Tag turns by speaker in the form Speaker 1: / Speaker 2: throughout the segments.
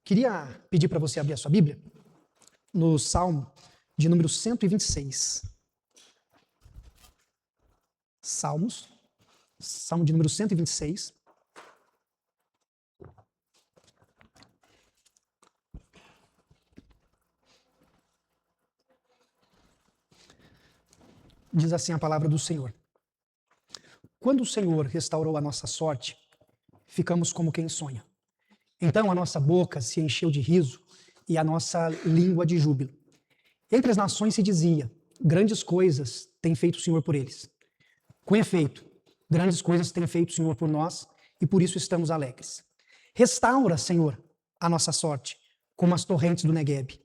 Speaker 1: Queria pedir para você abrir a sua Bíblia no Salmo de número 126. Salmo de número 126. Diz assim a palavra do Senhor: quando o Senhor restaurou a nossa sorte, ficamos como quem sonha. Então a nossa boca se encheu de riso e a nossa língua de júbilo. Entre as nações se dizia: grandes coisas tem feito o Senhor por eles. Com efeito, grandes coisas tem feito o Senhor por nós e por isso estamos alegres. Restaura, Senhor, a nossa sorte, como as torrentes do Neguebe.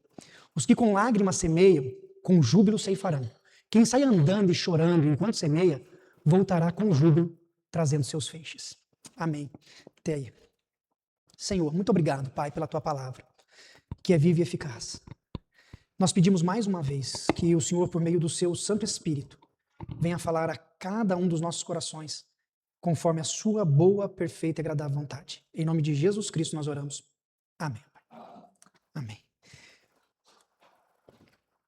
Speaker 1: Os que com lágrimas semeiam, com júbilo ceifarão. Quem sai andando e chorando enquanto semeia, voltará com júbilo, trazendo seus feixes. Amém. Até aí. Senhor, muito obrigado, Pai, pela Tua palavra, que é viva e eficaz. Nós pedimos mais uma vez que o Senhor, por meio do Seu Santo Espírito, venha falar a cada um dos nossos corações, conforme a Sua boa, perfeita e agradável vontade. Em nome de Jesus Cristo nós oramos. Amém. Amém.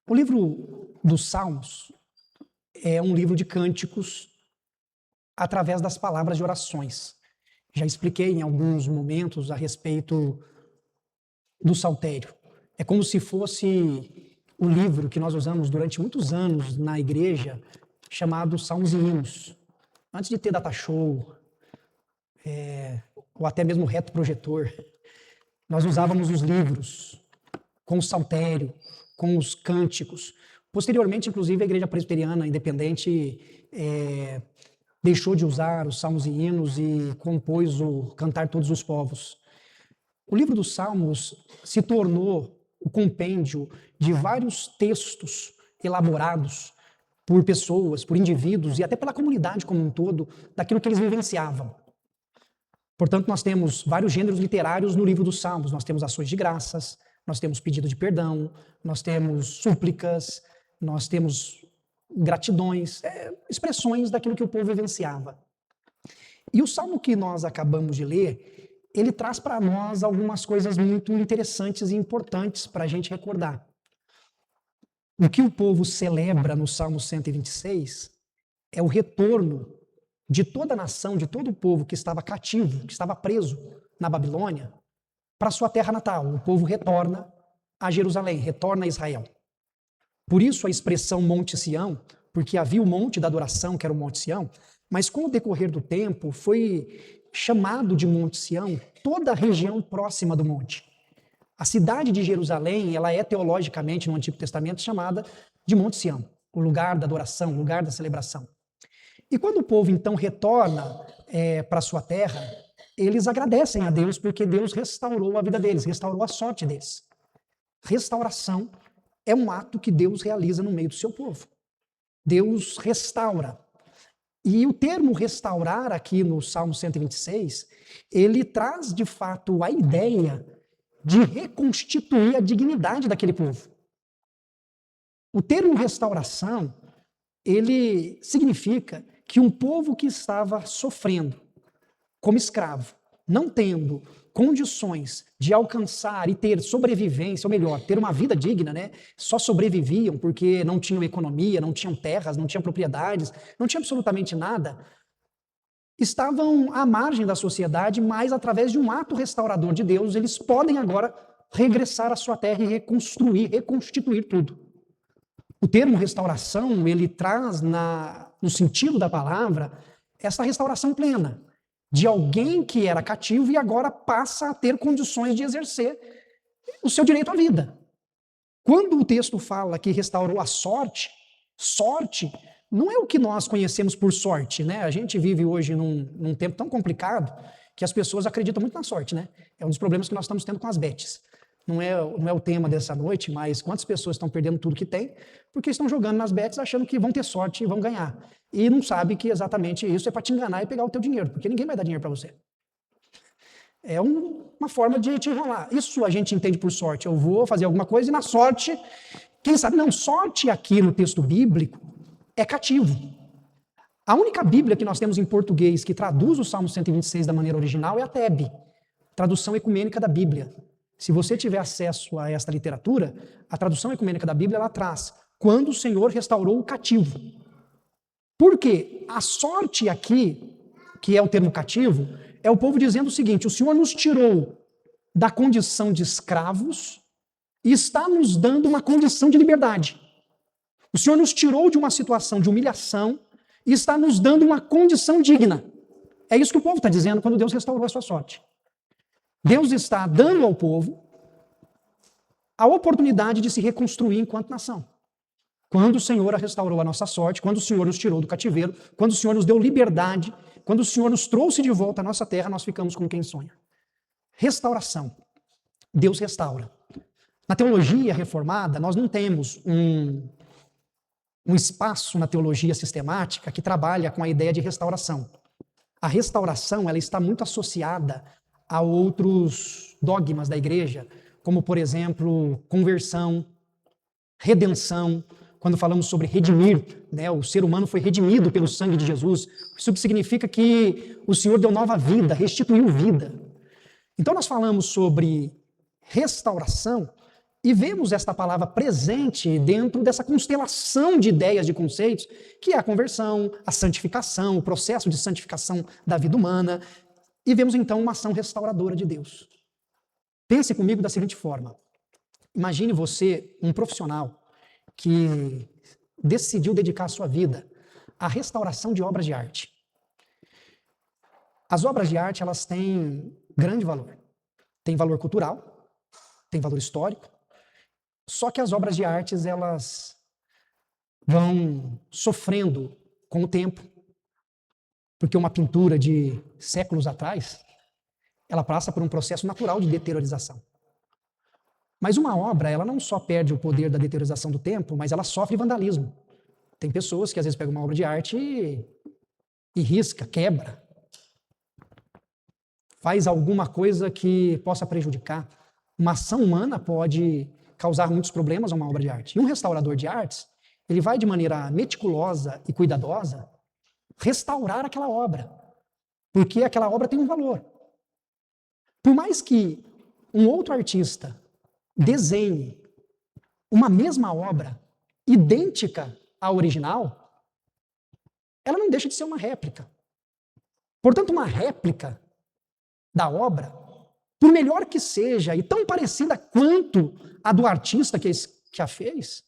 Speaker 1: O livro dos Salmos é um livro de cânticos através das palavras de orações. Já expliquei em alguns momentos a respeito do saltério. É como se fosse o livro que nós usamos durante muitos anos na igreja, chamado Salmos e Hinos. Antes de ter data show, ou até mesmo reto projetor, nós usávamos os livros com o saltério, com os cânticos. Posteriormente, inclusive, a Igreja Presbiteriana Independente deixou de usar os salmos e hinos e compôs o Cantar Todos os Povos. O livro dos Salmos se tornou o compêndio de vários textos elaborados por pessoas, por indivíduos e até pela comunidade como um todo, daquilo que eles vivenciavam. Portanto, nós temos vários gêneros literários no livro dos Salmos. Nós temos ações de graças, nós temos pedido de perdão, nós temos súplicas, nós temos gratidões, expressões daquilo que o povo vivenciava. E o salmo que nós acabamos de ler, ele traz para nós algumas coisas muito interessantes e importantes para a gente recordar. O que o povo celebra no Salmo 126 é o retorno de toda a nação, de todo o povo que estava cativo, que estava preso na Babilônia, para sua terra natal. O povo retorna a Jerusalém, retorna a Israel. Por isso a expressão Monte Sião, porque havia o monte da adoração, que era o Monte Sião, mas com o decorrer do tempo foi chamado de Monte Sião toda a região próxima do monte. A cidade de Jerusalém, ela é teologicamente no Antigo Testamento chamada de Monte Sião, o lugar da adoração, o lugar da celebração. E quando o povo então retorna para sua terra, eles agradecem a Deus porque Deus restaurou a vida deles, restaurou a sorte deles. Restauração é um ato que Deus realiza no meio do seu povo. Deus restaura. E o termo restaurar aqui no Salmo 126, ele traz de fato a ideia de reconstituir a dignidade daquele povo. O termo restauração, ele significa que um povo que estava sofrendo como escravo, não tendo condições de alcançar e ter sobrevivência, ou melhor, ter uma vida digna, né? Só sobreviviam porque não tinham economia, não tinham terras, não tinham propriedades, não tinham absolutamente nada. Estavam à margem da sociedade, mas através de um ato restaurador de Deus, eles podem agora regressar à sua terra e reconstituir tudo. O termo restauração, ele traz no sentido da palavra essa restauração plena, de alguém que era cativo e agora passa a ter condições de exercer o seu direito à vida. Quando o texto fala que restaurou a sorte, sorte não é o que nós conhecemos por sorte, né? A gente vive hoje num tempo tão complicado que as pessoas acreditam muito na sorte, né? É um dos problemas que nós estamos tendo com as bets. Não é o tema dessa noite, mas quantas pessoas estão perdendo tudo que tem porque estão jogando nas bets achando que vão ter sorte e vão ganhar. E não sabe que exatamente isso é para te enganar e pegar o teu dinheiro, porque ninguém vai dar dinheiro para você. É uma forma de te enrolar. Isso a gente entende por sorte. Eu vou fazer alguma coisa e na sorte, quem sabe? Não, sorte aqui no texto bíblico é cativo. A única Bíblia que nós temos em português que traduz o Salmo 126 da maneira original é a TEB, tradução ecumênica da Bíblia. Se você tiver acesso a esta literatura, a tradução ecumênica da Bíblia, ela traz quando o Senhor restaurou o cativo. Por quê? A sorte aqui, que é o termo cativo, é o povo dizendo o seguinte: o Senhor nos tirou da condição de escravos e está nos dando uma condição de liberdade. O Senhor nos tirou de uma situação de humilhação e está nos dando uma condição digna. É isso que o povo está dizendo quando Deus restaurou a sua sorte. Deus está dando ao povo a oportunidade de se reconstruir enquanto nação. Quando o Senhor restaurou a nossa sorte, quando o Senhor nos tirou do cativeiro, quando o Senhor nos deu liberdade, quando o Senhor nos trouxe de volta à nossa terra, nós ficamos como quem sonha. Restauração. Deus restaura. Na teologia reformada, nós não temos um espaço na teologia sistemática que trabalha com a ideia de restauração. A restauração, ela está muito associada a outros dogmas da igreja, como, por exemplo, conversão, redenção. Quando falamos sobre redimir, né, o ser humano foi redimido pelo sangue de Jesus. Isso significa que o Senhor deu nova vida, restituiu vida. Então nós falamos sobre restauração e vemos esta palavra presente dentro dessa constelação de ideias, de conceitos, que é a conversão, a santificação, o processo de santificação da vida humana. E vemos então uma ação restauradora de Deus. Pense comigo da seguinte forma: imagine você um profissional que decidiu dedicar a sua vida à restauração de obras de arte. As obras de arte, elas têm grande valor. Tem valor cultural, tem valor histórico, só que as obras de artes, elas vão sofrendo com o tempo, porque uma pintura de séculos atrás, ela passa por um processo natural de deteriorização. Mas uma obra, ela não só perde o poder da deteriorização do tempo, mas ela sofre vandalismo. Tem pessoas que às vezes pegam uma obra de arte e risca, quebra. Faz alguma coisa que possa prejudicar. Uma ação humana pode causar muitos problemas a uma obra de arte. E um restaurador de artes, ele vai de maneira meticulosa e cuidadosa restaurar aquela obra, porque aquela obra tem um valor. Por mais que um outro artista desenhe uma mesma obra idêntica à original, ela não deixa de ser uma réplica. Portanto, uma réplica da obra, por melhor que seja e tão parecida quanto a do artista que a fez,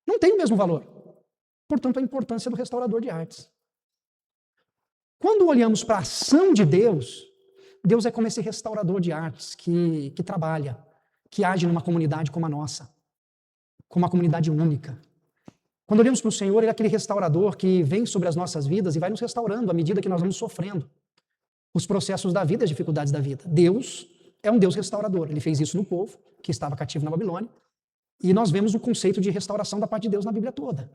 Speaker 1: não tem o mesmo valor. Portanto, a importância do restaurador de artes. Quando olhamos para a ação de Deus, Deus é como esse restaurador de artes que trabalha, que age numa comunidade como a nossa, como uma comunidade única. Quando olhamos para o Senhor, Ele é aquele restaurador que vem sobre as nossas vidas e vai nos restaurando à medida que nós vamos sofrendo os processos da vida, as dificuldades da vida. Deus é um Deus restaurador. Ele fez isso no povo que estava cativo na Babilônia. E nós vemos o conceito de restauração da parte de Deus na Bíblia toda.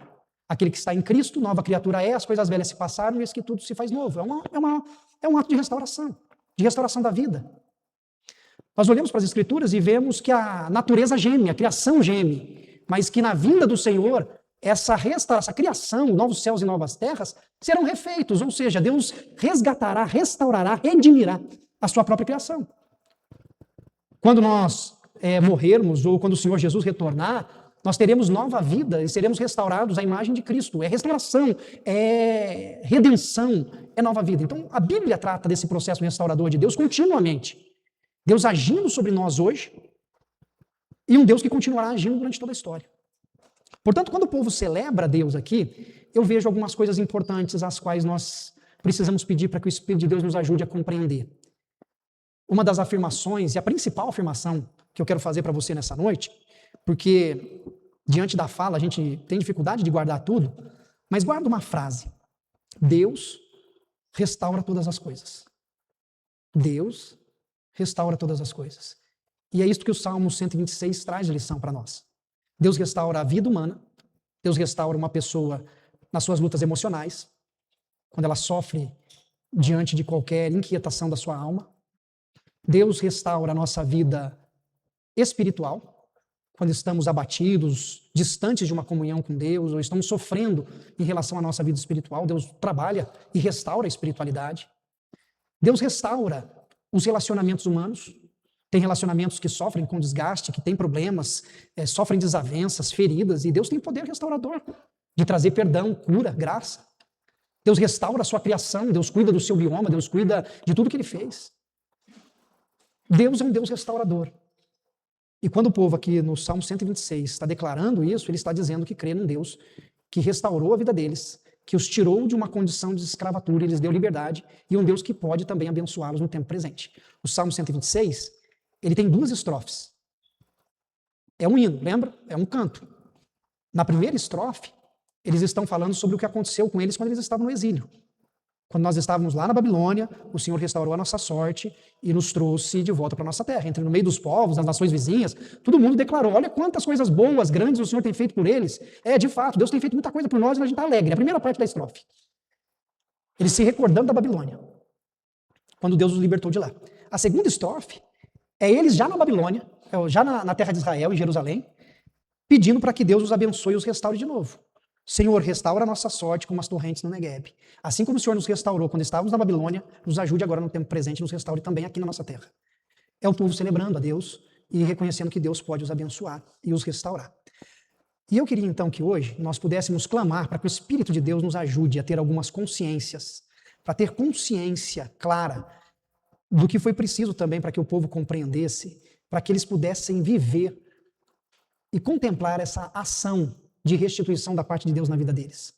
Speaker 1: Aquele que está em Cristo, nova criatura é, as coisas velhas se passaram e eis que tudo se faz novo. É um ato de restauração da vida. Nós olhamos para as Escrituras e vemos que a natureza geme, a criação geme, mas que na vinda do Senhor, essa criação, novos céus e novas terras, serão refeitos, ou seja, Deus resgatará, restaurará, redimirá a sua própria criação. Quando nós morrermos, ou quando o Senhor Jesus retornar, nós teremos nova vida e seremos restaurados à imagem de Cristo. É restauração, é redenção, é nova vida. Então, a Bíblia trata desse processo restaurador de Deus continuamente. Deus agindo sobre nós hoje e um Deus que continuará agindo durante toda a história. Portanto, quando o povo celebra Deus aqui, eu vejo algumas coisas importantes às quais nós precisamos pedir para que o Espírito de Deus nos ajude a compreender. Uma das afirmações, e a principal afirmação que eu quero fazer para você nessa noite, porque diante da fala a gente tem dificuldade de guardar tudo, mas guarda uma frase: Deus restaura todas as coisas. Deus restaura todas as coisas. E é isso que o Salmo 126 traz de lição para nós. Deus restaura a vida humana, Deus restaura uma pessoa nas suas lutas emocionais, quando ela sofre diante de qualquer inquietação da sua alma. Deus restaura a nossa vida espiritual, quando estamos abatidos, distantes de uma comunhão com Deus, ou estamos sofrendo em relação à nossa vida espiritual. Deus trabalha e restaura a espiritualidade. Deus restaura os relacionamentos humanos, tem relacionamentos que sofrem com desgaste, que têm problemas, sofrem desavenças, feridas, e Deus tem poder restaurador de trazer perdão, cura, graça. Deus restaura a sua criação, Deus cuida do seu bioma, Deus cuida de tudo que Ele fez. Deus é um Deus restaurador. E quando o povo aqui no Salmo 126 está declarando isso, ele está dizendo que crê num Deus que restaurou a vida deles, que os tirou de uma condição de escravatura, e lhes deu liberdade, e um Deus que pode também abençoá-los no tempo presente. O Salmo 126, ele tem 2 estrofes. É um hino, lembra? É um canto. Na primeira estrofe, eles estão falando sobre o que aconteceu com eles quando eles estavam no exílio. Quando nós estávamos lá na Babilônia, o Senhor restaurou a nossa sorte e nos trouxe de volta para a nossa terra. Entre no meio dos povos, das nações vizinhas, todo mundo declarou, olha quantas coisas boas, grandes o Senhor tem feito por eles. De fato, Deus tem feito muita coisa por nós e a gente está alegre. É a primeira parte da estrofe. Eles se recordando da Babilônia, quando Deus os libertou de lá. A segunda estrofe é eles já na Babilônia, já na terra de Israel, em Jerusalém, pedindo para que Deus os abençoe e os restaure de novo. Senhor, restaura a nossa sorte como as torrentes no Negueb. Assim como o Senhor nos restaurou quando estávamos na Babilônia, nos ajude agora no tempo presente e nos restaure também aqui na nossa terra. É o povo celebrando a Deus e reconhecendo que Deus pode os abençoar e os restaurar. E eu queria então que hoje nós pudéssemos clamar para que o Espírito de Deus nos ajude a ter algumas consciências, para ter consciência clara do que foi preciso também para que o povo compreendesse, para que eles pudessem viver e contemplar essa ação de restituição da parte de Deus na vida deles.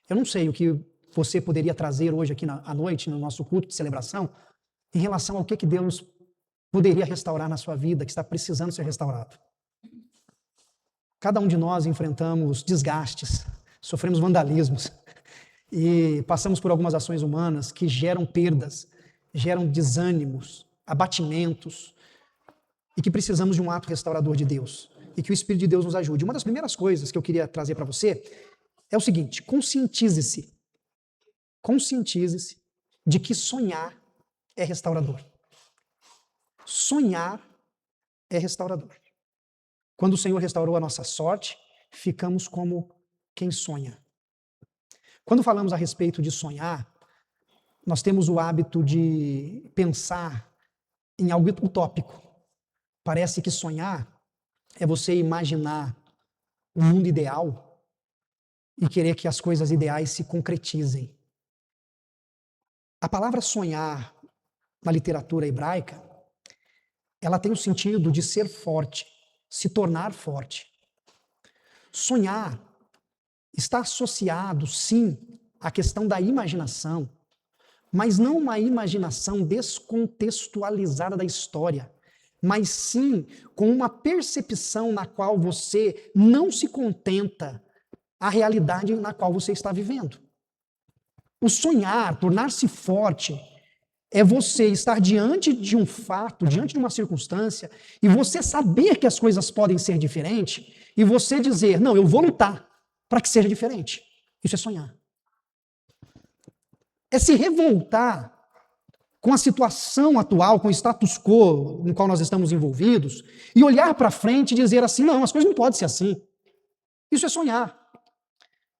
Speaker 1: Eu não sei o que você poderia trazer hoje aqui à noite, no nosso culto de celebração, em relação ao que Deus poderia restaurar na sua vida, que está precisando ser restaurado. Cada um de nós enfrentamos desgastes, sofremos vandalismos e passamos por algumas ações humanas que geram perdas, geram desânimos, abatimentos, e que precisamos de um ato restaurador de Deus. E que o Espírito de Deus nos ajude. Uma das primeiras coisas que eu queria trazer para você é o seguinte: conscientize-se. Conscientize-se de que sonhar é restaurador. Sonhar é restaurador. Quando o Senhor restaurou a nossa sorte, ficamos como quem sonha. Quando falamos a respeito de sonhar, nós temos o hábito de pensar em algo utópico. Parece que sonhar é você imaginar um mundo ideal e querer que as coisas ideais se concretizem. A palavra sonhar na literatura hebraica, ela tem o sentido de ser forte, se tornar forte. Sonhar está associado, sim, à questão da imaginação, mas não uma imaginação descontextualizada da história, mas sim com uma percepção na qual você não se contenta a realidade na qual você está vivendo. O sonhar, tornar-se forte, é você estar diante de um fato, diante de uma circunstância, e você saber que as coisas podem ser diferentes, e você dizer, não, eu vou lutar para que seja diferente. Isso é sonhar. É se revoltar com a situação atual, com o status quo no qual nós estamos envolvidos, e olhar para frente e dizer assim, não, as coisas não podem ser assim. Isso é sonhar.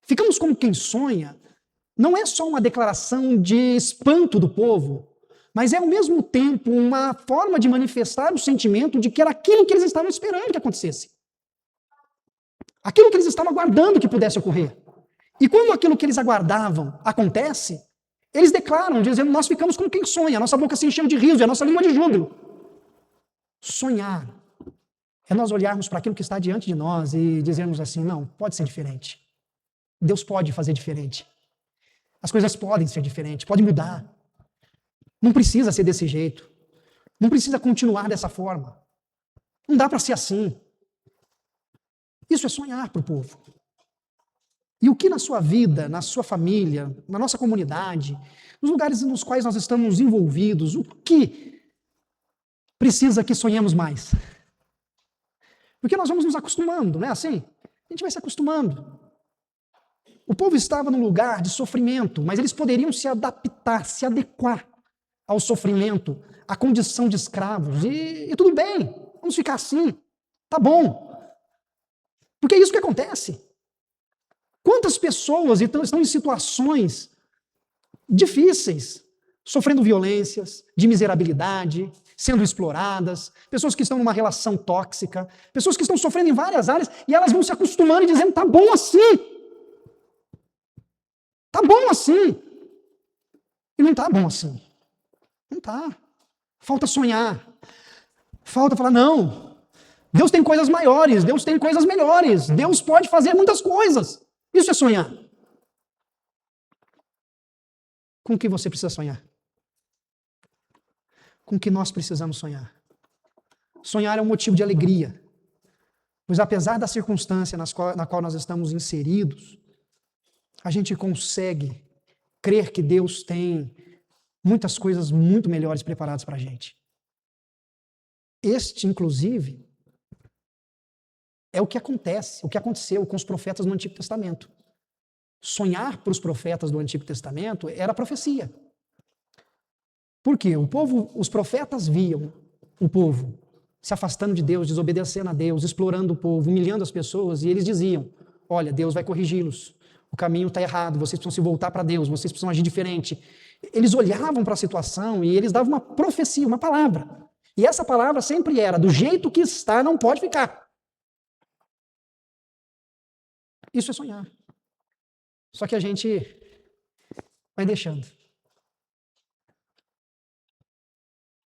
Speaker 1: Ficamos como quem sonha, não é só uma declaração de espanto do povo, mas é ao mesmo tempo uma forma de manifestar o sentimento de que era aquilo que eles estavam esperando que acontecesse. Aquilo que eles estavam aguardando que pudesse ocorrer. E quando aquilo que eles aguardavam acontece, eles declaram, dizendo, nós ficamos como quem sonha, a nossa boca se encheu de riso, e a nossa língua de júbilo. Sonhar é nós olharmos para aquilo que está diante de nós e dizermos assim, não, pode ser diferente. Deus pode fazer diferente. As coisas podem ser diferentes, pode mudar. Não precisa ser desse jeito. Não precisa continuar dessa forma. Não dá para ser assim. Isso é sonhar para o povo. E o que na sua vida, na sua família, na nossa comunidade, nos lugares nos quais nós estamos envolvidos, o que precisa que sonhemos mais? Porque nós vamos nos acostumando, não é assim? A gente vai se acostumando. O povo estava num lugar de sofrimento, mas eles poderiam se adaptar, se adequar ao sofrimento, à condição de escravos. E tudo bem, vamos ficar assim, tá bom. Porque é isso que acontece. Quantas pessoas estão em situações difíceis, sofrendo violências, de miserabilidade, sendo exploradas, pessoas que estão numa relação tóxica, pessoas que estão sofrendo em várias áreas e elas vão se acostumando e dizendo, tá bom assim. Tá bom assim. E não tá bom assim. Não tá. Falta sonhar. Falta falar, não. Deus tem coisas maiores, Deus tem coisas melhores, Deus pode fazer muitas coisas. Isso é sonhar. Com o que você precisa sonhar? Com o que nós precisamos sonhar? Sonhar é um motivo de alegria, pois apesar da circunstância na qual nós estamos inseridos, a gente consegue crer que Deus tem muitas coisas muito melhores preparadas para a gente. Este, inclusive, é o que aconteceu com os profetas no Antigo Testamento. Sonhar para os profetas do Antigo Testamento era profecia. Por quê? Os profetas viam o povo se afastando de Deus, desobedecendo a Deus, explorando o povo, humilhando as pessoas, e eles diziam, olha, Deus vai corrigi-los, o caminho está errado, vocês precisam se voltar para Deus, vocês precisam agir diferente. Eles olhavam para a situação e eles davam uma profecia, uma palavra. E essa palavra sempre era, do jeito que está, não pode ficar. Isso é sonhar. Só que a gente vai deixando.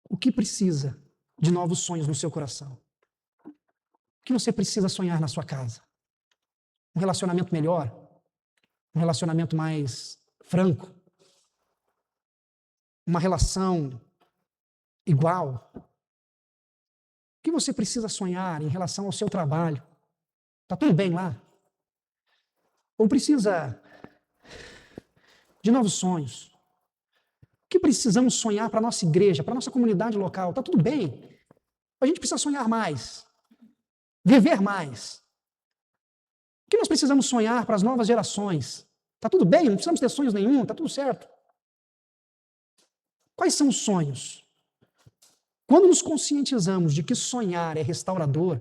Speaker 1: O que precisa de novos sonhos no seu coração? O que você precisa sonhar na sua casa? Um relacionamento melhor? Um relacionamento mais franco? Uma relação igual? O que você precisa sonhar em relação ao seu trabalho? Está tudo bem lá? Ou precisa de novos sonhos? O que precisamos sonhar para a nossa igreja, para a nossa comunidade local? Está tudo bem. A gente precisa sonhar mais. Viver mais. O que nós precisamos sonhar para as novas gerações? Está tudo bem, não precisamos ter sonhos nenhum, está tudo certo. Quais são os sonhos? Quando nos conscientizamos de que sonhar é restaurador,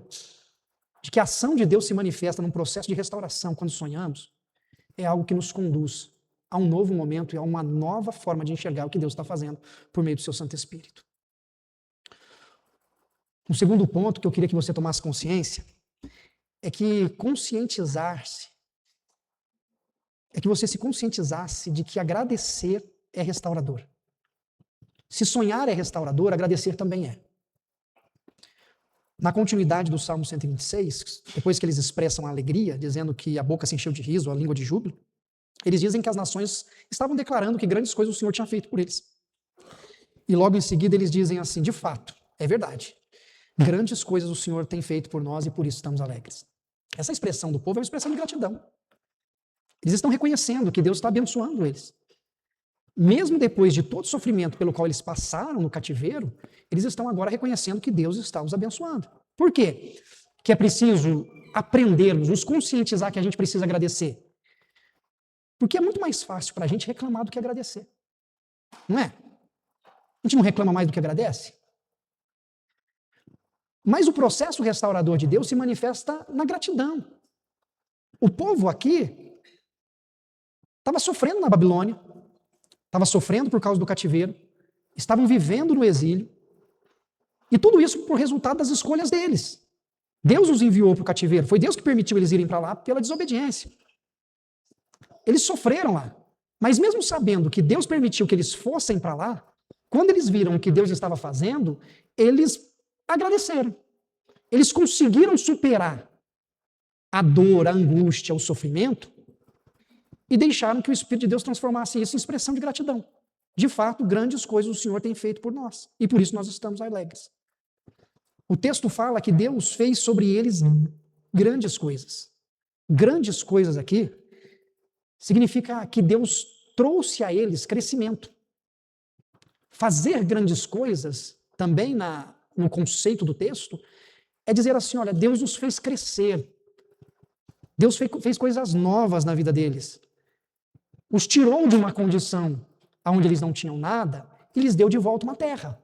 Speaker 1: de que a ação de Deus se manifesta num processo de restauração quando sonhamos, é algo que nos conduz a um novo momento e a uma nova forma de enxergar o que Deus está fazendo por meio do seu Santo Espírito. Um segundo ponto que eu queria que você tomasse consciência é que você se conscientizasse de que agradecer é restaurador. Se sonhar é restaurador, agradecer também é. Na continuidade do Salmo 126, depois que eles expressam a alegria, dizendo que a boca se encheu de riso, a língua de júbilo, eles dizem que as nações estavam declarando que grandes coisas o Senhor tinha feito por eles. E logo em seguida eles dizem assim, de fato, é verdade, grandes coisas o Senhor tem feito por nós e por isso estamos alegres. Essa expressão do povo é uma expressão de gratidão. Eles estão reconhecendo que Deus está abençoando eles. Mesmo depois de todo o sofrimento pelo qual eles passaram no cativeiro, eles estão agora reconhecendo que Deus está os abençoando. Por quê? Que é preciso aprendermos, nos conscientizar que a gente precisa agradecer. Porque é muito mais fácil para a gente reclamar do que agradecer. Não é? A gente não reclama mais do que agradece? Mas o processo restaurador de Deus se manifesta na gratidão. O povo aqui estava sofrendo na Babilônia, estava sofrendo por causa do cativeiro, estavam vivendo no exílio, e tudo isso por resultado das escolhas deles. Deus os enviou para o cativeiro, foi Deus que permitiu eles irem para lá pela desobediência. Eles sofreram lá, mas mesmo sabendo que Deus permitiu que eles fossem para lá, quando eles viram o que Deus estava fazendo, eles agradeceram. Eles conseguiram superar a dor, a angústia, o sofrimento, e deixaram que o Espírito de Deus transformasse isso em expressão de gratidão. De fato, grandes coisas o Senhor tem feito por nós, e por isso nós estamos alegres. O texto fala que Deus fez sobre eles grandes coisas. Grandes coisas aqui significa que Deus trouxe a eles crescimento. Fazer grandes coisas, também no conceito do texto, é dizer assim, olha, Deus nos fez crescer. Deus fez coisas novas na vida deles. Os tirou de uma condição onde eles não tinham nada e lhes deu de volta uma terra,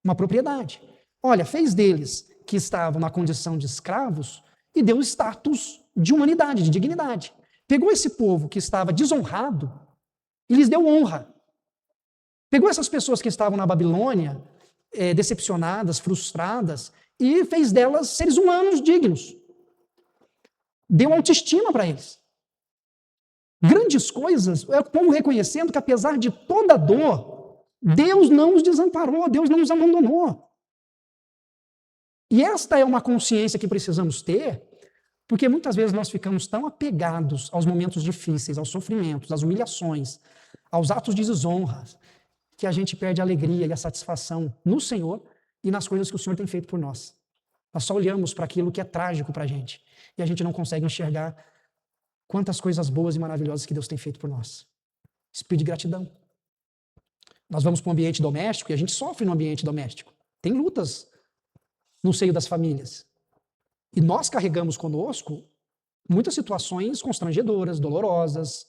Speaker 1: uma propriedade. Olha, fez deles que estavam na condição de escravos e deu status de humanidade, de dignidade. Pegou esse povo que estava desonrado e lhes deu honra. Pegou essas pessoas que estavam na Babilônia, decepcionadas, frustradas, e fez delas seres humanos dignos. Deu autoestima para eles. Grandes coisas, é o povo reconhecendo que apesar de toda a dor, Deus não os desamparou, Deus não os abandonou. E esta é uma consciência que precisamos ter, porque muitas vezes nós ficamos tão apegados aos momentos difíceis, aos sofrimentos, às humilhações, aos atos de desonra, que a gente perde a alegria e a satisfação no Senhor e nas coisas que o Senhor tem feito por nós. Nós só olhamos para aquilo que é trágico para a gente e a gente não consegue enxergar quantas coisas boas e maravilhosas que Deus tem feito por nós. Espírito de gratidão. Nós vamos para um ambiente doméstico e a gente sofre no ambiente doméstico. Tem lutas no seio das famílias. E nós carregamos conosco muitas situações constrangedoras, dolorosas,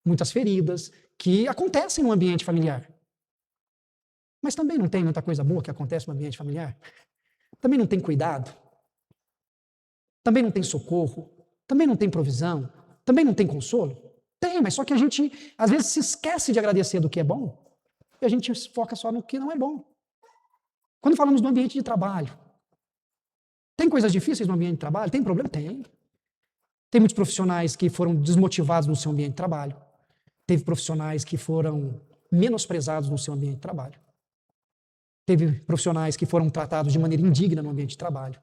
Speaker 1: muitas feridas que acontecem no ambiente familiar. Mas também não tem muita coisa boa que acontece no ambiente familiar? Também não tem cuidado? Também não tem socorro? Também não tem provisão? Também não tem consolo? Tem, mas só que a gente às vezes se esquece de agradecer do que é bom e a gente foca só no que não é bom. Quando falamos do ambiente de trabalho, tem coisas difíceis no ambiente de trabalho? Tem problema? Tem. Tem muitos profissionais que foram desmotivados no seu ambiente de trabalho. Teve profissionais que foram menosprezados no seu ambiente de trabalho. Teve profissionais que foram tratados de maneira indigna no ambiente de trabalho.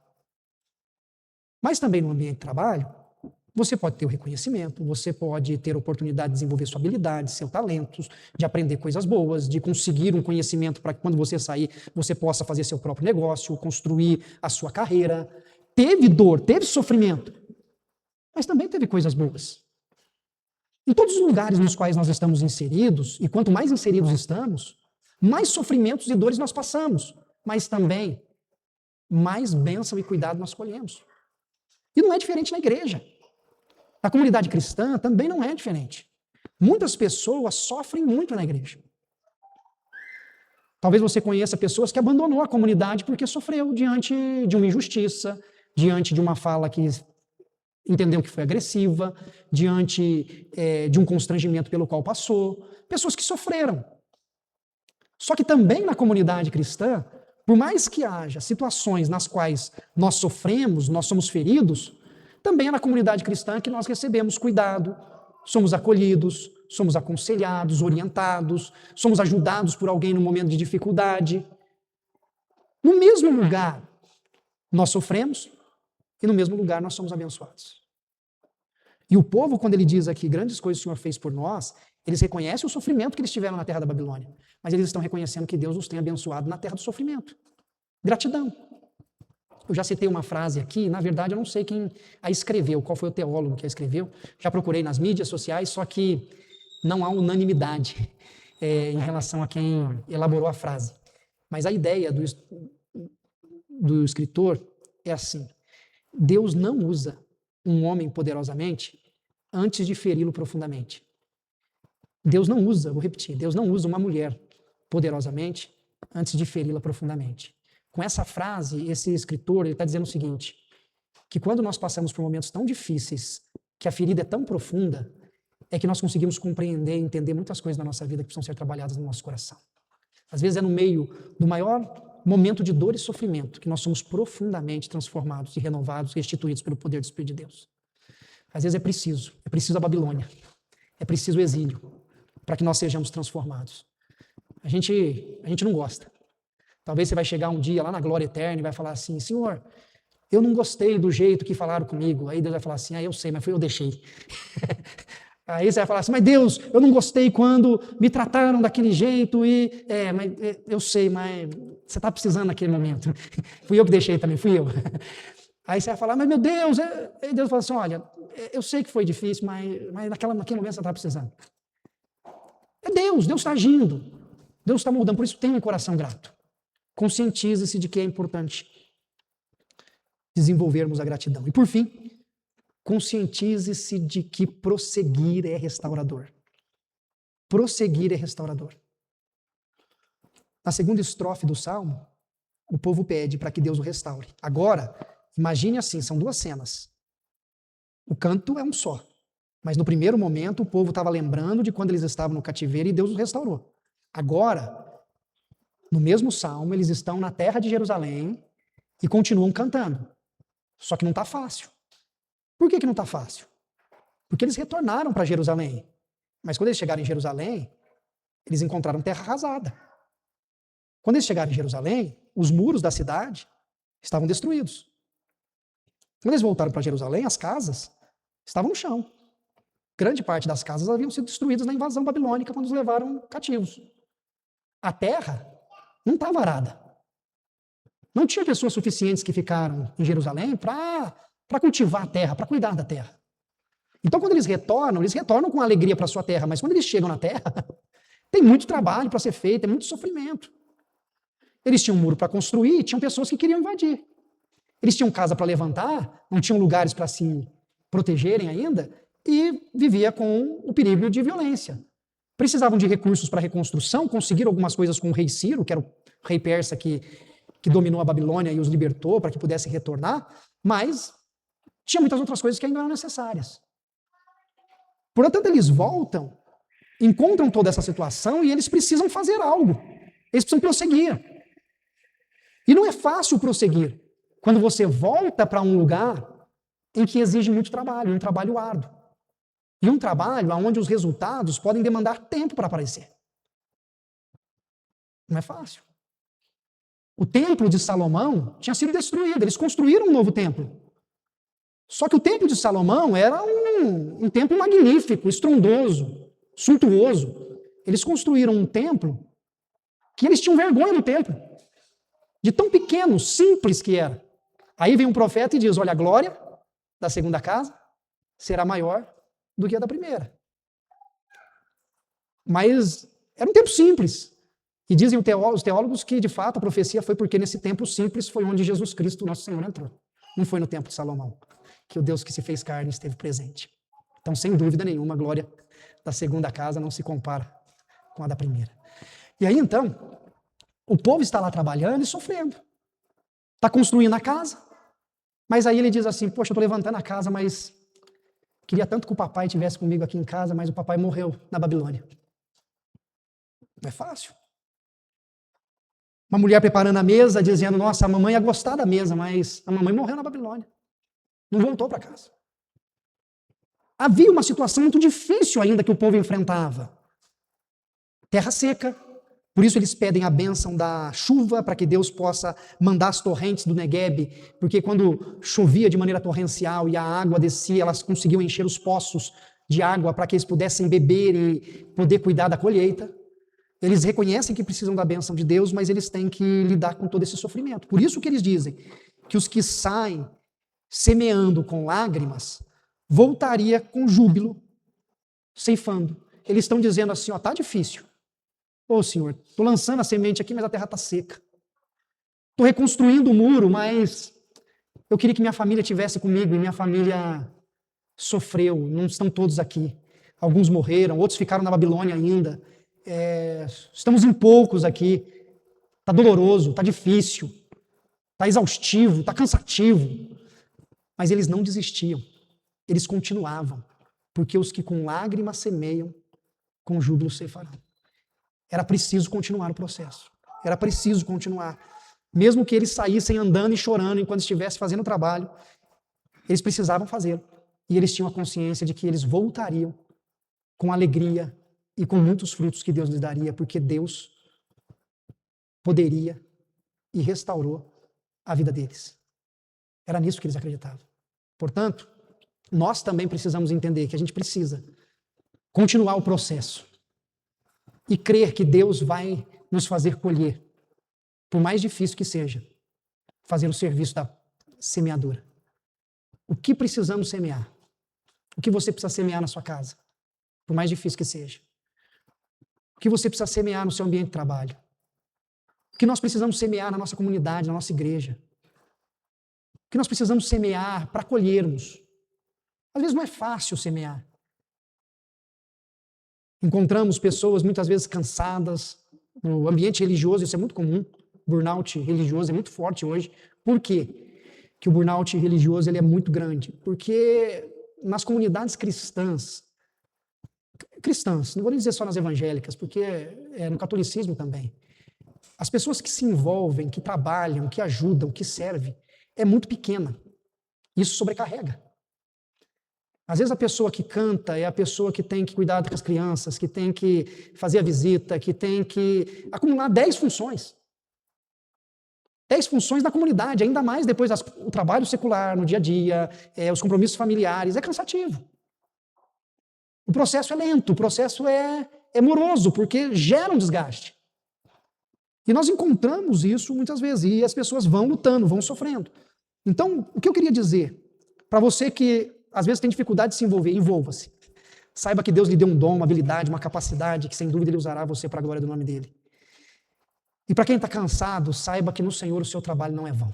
Speaker 1: Mas também no ambiente de trabalho, você pode ter o reconhecimento, você pode ter a oportunidade de desenvolver sua habilidade, seus talentos, de aprender coisas boas, de conseguir um conhecimento para que quando você sair, você possa fazer seu próprio negócio, construir a sua carreira. Teve dor, teve sofrimento, mas também teve coisas boas. Em todos os lugares nos quais nós estamos inseridos, e quanto mais inseridos estamos, mais sofrimentos e dores nós passamos, mas também mais bênção e cuidado nós colhemos. E não é diferente na igreja. Na comunidade cristã também não é diferente. Muitas pessoas sofrem muito na igreja. Talvez você conheça pessoas que abandonou a comunidade porque sofreu diante de uma injustiça, diante de uma fala que entendeu que foi agressiva, diante de um constrangimento pelo qual passou. Pessoas que sofreram. Só que também na comunidade cristã, por mais que haja situações nas quais nós sofremos, nós somos feridos, também é na comunidade cristã que nós recebemos cuidado, somos acolhidos, somos aconselhados, orientados, somos ajudados por alguém no momento de dificuldade. No mesmo lugar, nós sofremos e no mesmo lugar nós somos abençoados. E o povo, quando ele diz aqui, grandes coisas o Senhor fez por nós, eles reconhecem o sofrimento que eles tiveram na terra da Babilônia, mas eles estão reconhecendo que Deus os tem abençoado na terra do sofrimento. Gratidão. Eu já citei uma frase aqui, na verdade eu não sei quem a escreveu, qual foi o teólogo que a escreveu, já procurei nas mídias sociais, só que não há unanimidade em relação a quem elaborou a frase. Mas a ideia do escritor é assim: Deus não usa um homem poderosamente antes de feri-lo profundamente. Deus não usa, vou repetir, Deus não usa uma mulher poderosamente antes de feri-la profundamente. Com essa frase, esse escritor está dizendo o seguinte, que quando nós passamos por momentos tão difíceis, que a ferida é tão profunda, é que nós conseguimos compreender e entender muitas coisas na nossa vida que precisam ser trabalhadas no nosso coração. Às vezes é no meio do maior momento de dor e sofrimento que nós somos profundamente transformados e renovados, restituídos pelo poder do Espírito de Deus. Às vezes é preciso a Babilônia, é preciso o exílio, para que nós sejamos transformados. A gente não gosta. Talvez você vai chegar um dia lá na glória eterna e vai falar assim, Senhor, eu não gostei do jeito que falaram comigo. Aí Deus vai falar assim, eu sei, mas eu deixei. Aí você vai falar assim, mas Deus, eu não gostei quando me trataram daquele jeito mas eu sei, mas você está precisando naquele momento. Fui eu que deixei também, fui eu. Aí você vai falar, mas meu Deus, aí Deus fala assim, olha, eu sei que foi difícil, mas naquele momento você está precisando. É Deus está agindo, Deus está mudando, por isso tenha um coração grato. Conscientize-se de que é importante desenvolvermos a gratidão. E por fim, conscientize-se de que prosseguir é restaurador. Prosseguir é restaurador. Na segunda estrofe do Salmo, o povo pede para que Deus o restaure. Agora, imagine assim, são duas cenas. O canto é um só. Mas no primeiro momento, o povo estava lembrando de quando eles estavam no cativeiro e Deus os restaurou. Agora, no mesmo salmo, eles estão na terra de Jerusalém e continuam cantando. Só que não está fácil. Por que não está fácil? Porque eles retornaram para Jerusalém. Mas quando eles chegaram em Jerusalém, eles encontraram terra arrasada. Quando eles chegaram em Jerusalém, os muros da cidade estavam destruídos. Quando eles voltaram para Jerusalém, as casas estavam no chão. Grande parte das casas haviam sido destruídas na invasão babilônica quando os levaram cativos. A terra não estava arada. Não tinha pessoas suficientes que ficaram em Jerusalém para cultivar a terra, para cuidar da terra. Então, quando eles retornam com alegria para a sua terra, mas quando eles chegam na terra, tem muito trabalho para ser feito, tem muito sofrimento. Eles tinham um muro para construir e tinham pessoas que queriam invadir. Eles tinham casa para levantar, não tinham lugares para se protegerem ainda, e vivia com o perigo de violência. Precisavam de recursos para reconstrução, conseguiram algumas coisas com o rei Ciro, que era o rei persa que dominou a Babilônia e os libertou para que pudessem retornar, mas tinha muitas outras coisas que ainda eram necessárias. Portanto, eles voltam, encontram toda essa situação e eles precisam fazer algo. Eles precisam prosseguir. E não é fácil prosseguir quando você volta para um lugar em que exige muito trabalho, um trabalho árduo. E um trabalho onde os resultados podem demandar tempo para aparecer. Não é fácil. O templo de Salomão tinha sido destruído, eles construíram um novo templo. Só que o templo de Salomão era um templo magnífico, estrondoso, suntuoso. Eles construíram um templo que eles tinham vergonha do templo, de tão pequeno, simples que era. Aí vem um profeta e diz, olha, a glória da segunda casa será maior do que a da primeira. Mas era um templo simples. E dizem os teólogos que, de fato, a profecia foi porque nesse templo simples foi onde Jesus Cristo, nosso Senhor, entrou. Não foi no templo de Salomão, que o Deus que se fez carne esteve presente. Então, sem dúvida nenhuma, a glória da segunda casa não se compara com a da primeira. E aí, então, o povo está lá trabalhando e sofrendo. Está construindo a casa, mas aí ele diz assim, poxa, eu estou levantando a casa, mas queria tanto que o papai estivesse comigo aqui em casa, mas o papai morreu na Babilônia. Não é fácil. Uma mulher preparando a mesa, dizendo, nossa, a mamãe ia gostar da mesa, mas a mamãe morreu na Babilônia. Não voltou para casa. Havia uma situação muito difícil ainda que o povo enfrentava. Terra seca. Por isso eles pedem a bênção da chuva, para que Deus possa mandar as torrentes do Negueb, porque quando chovia de maneira torrencial e a água descia, elas conseguiam encher os poços de água para que eles pudessem beber e poder cuidar da colheita. Eles reconhecem que precisam da bênção de Deus, mas eles têm que lidar com todo esse sofrimento. Por isso que eles dizem que os que saem semeando com lágrimas, voltaria com júbilo, ceifando. Eles estão dizendo assim, ó, tá difícil. Ô Senhor, estou lançando a semente aqui, mas a terra está seca. Estou reconstruindo o muro, mas eu queria que minha família estivesse comigo, e minha família sofreu, não estão todos aqui. Alguns morreram, outros ficaram na Babilônia ainda. Estamos em poucos aqui. Está doloroso, está difícil, está exaustivo, está cansativo. Mas eles não desistiam, eles continuavam, porque os que com lágrimas semeiam, com júbilo ceifarão. Era preciso continuar o processo, era preciso continuar. Mesmo que eles saíssem andando e chorando enquanto estivessem fazendo o trabalho, eles precisavam fazê-lo. E eles tinham a consciência de que eles voltariam com alegria e com muitos frutos que Deus lhes daria, porque Deus poderia e restaurou a vida deles. Era nisso que eles acreditavam. Portanto, nós também precisamos entender que a gente precisa continuar o processo e crer que Deus vai nos fazer colher, por mais difícil que seja, fazer o serviço da semeadura. O que precisamos semear? O que você precisa semear na sua casa, por mais difícil que seja? O que você precisa semear no seu ambiente de trabalho? O que nós precisamos semear na nossa comunidade, na nossa igreja? O que nós precisamos semear para colhermos? Às vezes não é fácil semear. Encontramos pessoas muitas vezes cansadas. No ambiente religioso isso é muito comum. O burnout religioso é muito forte hoje. Por quê? Que o burnout religioso ele é muito grande? Porque nas comunidades cristãs cristãs, não vou nem dizer só nas evangélicas, porque é no catolicismo também. As pessoas que se envolvem, que trabalham, que ajudam, que servem, é muito pequena. Isso sobrecarrega. Às vezes a pessoa que canta é a pessoa que tem que cuidar das crianças, que tem que fazer a visita, que tem que acumular 10 funções. 10 funções da comunidade, ainda mais depois o trabalho secular, no dia a dia, os compromissos familiares, é cansativo. O processo é lento, o processo é moroso, porque gera um desgaste. E nós encontramos isso muitas vezes, e as pessoas vão lutando, vão sofrendo. Então, o que eu queria dizer, para você que às vezes tem dificuldade de se envolver, envolva-se. Saiba que Deus lhe deu um dom, uma habilidade, uma capacidade, que sem dúvida Ele usará você para a glória do nome dEle. E para quem está cansado, saiba que no Senhor o seu trabalho não é vão.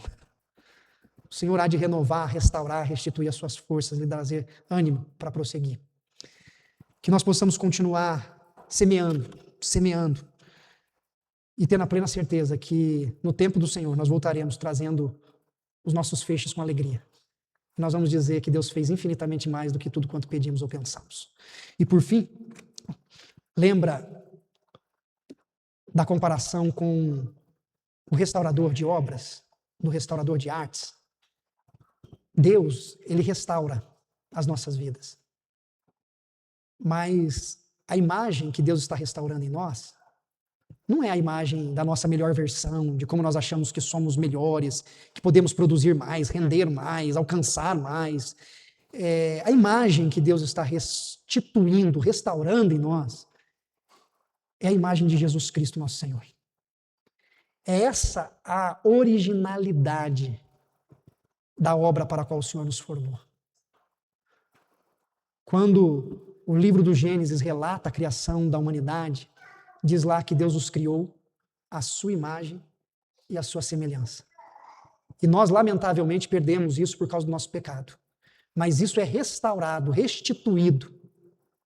Speaker 1: O Senhor há de renovar, restaurar, restituir as suas forças, lhe trazer ânimo para prosseguir. Que nós possamos continuar semeando, e tendo a plena certeza que no tempo do Senhor nós voltaremos trazendo os nossos feixes com alegria. E nós vamos dizer que Deus fez infinitamente mais do que tudo quanto pedimos ou pensamos. E por fim, lembra da comparação com o restaurador de obras, do restaurador de artes? Deus, Ele restaura as nossas vidas. Mas a imagem que Deus está restaurando em nós não é a imagem da nossa melhor versão, de como nós achamos que somos melhores, que podemos produzir mais, render mais, alcançar mais. A imagem que Deus está restituindo, restaurando em nós, é a imagem de Jesus Cristo, nosso Senhor. É essa a originalidade da obra para a qual o Senhor nos formou. Quando o livro do Gênesis relata a criação da humanidade, diz lá que Deus os criou à sua imagem e à sua semelhança. E nós, lamentavelmente, perdemos isso por causa do nosso pecado. Mas isso é restaurado, restituído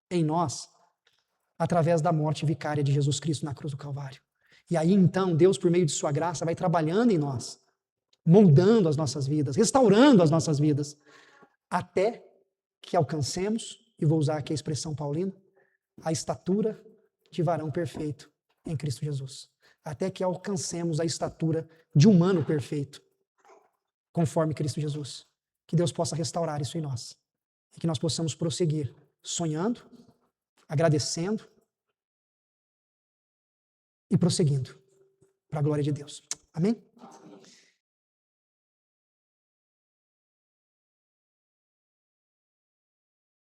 Speaker 1: em nós através da morte vicária de Jesus Cristo na cruz do Calvário. E aí, então, Deus, por meio de sua graça, vai trabalhando em nós, moldando as nossas vidas, restaurando as nossas vidas, até que alcancemos, e vou usar aqui a expressão paulina, a estatura de varão perfeito em Cristo Jesus. Até que alcancemos a estatura de humano perfeito, conforme Cristo Jesus. Que Deus possa restaurar isso em nós. E que nós possamos prosseguir sonhando, agradecendo e prosseguindo para a glória de Deus. Amém?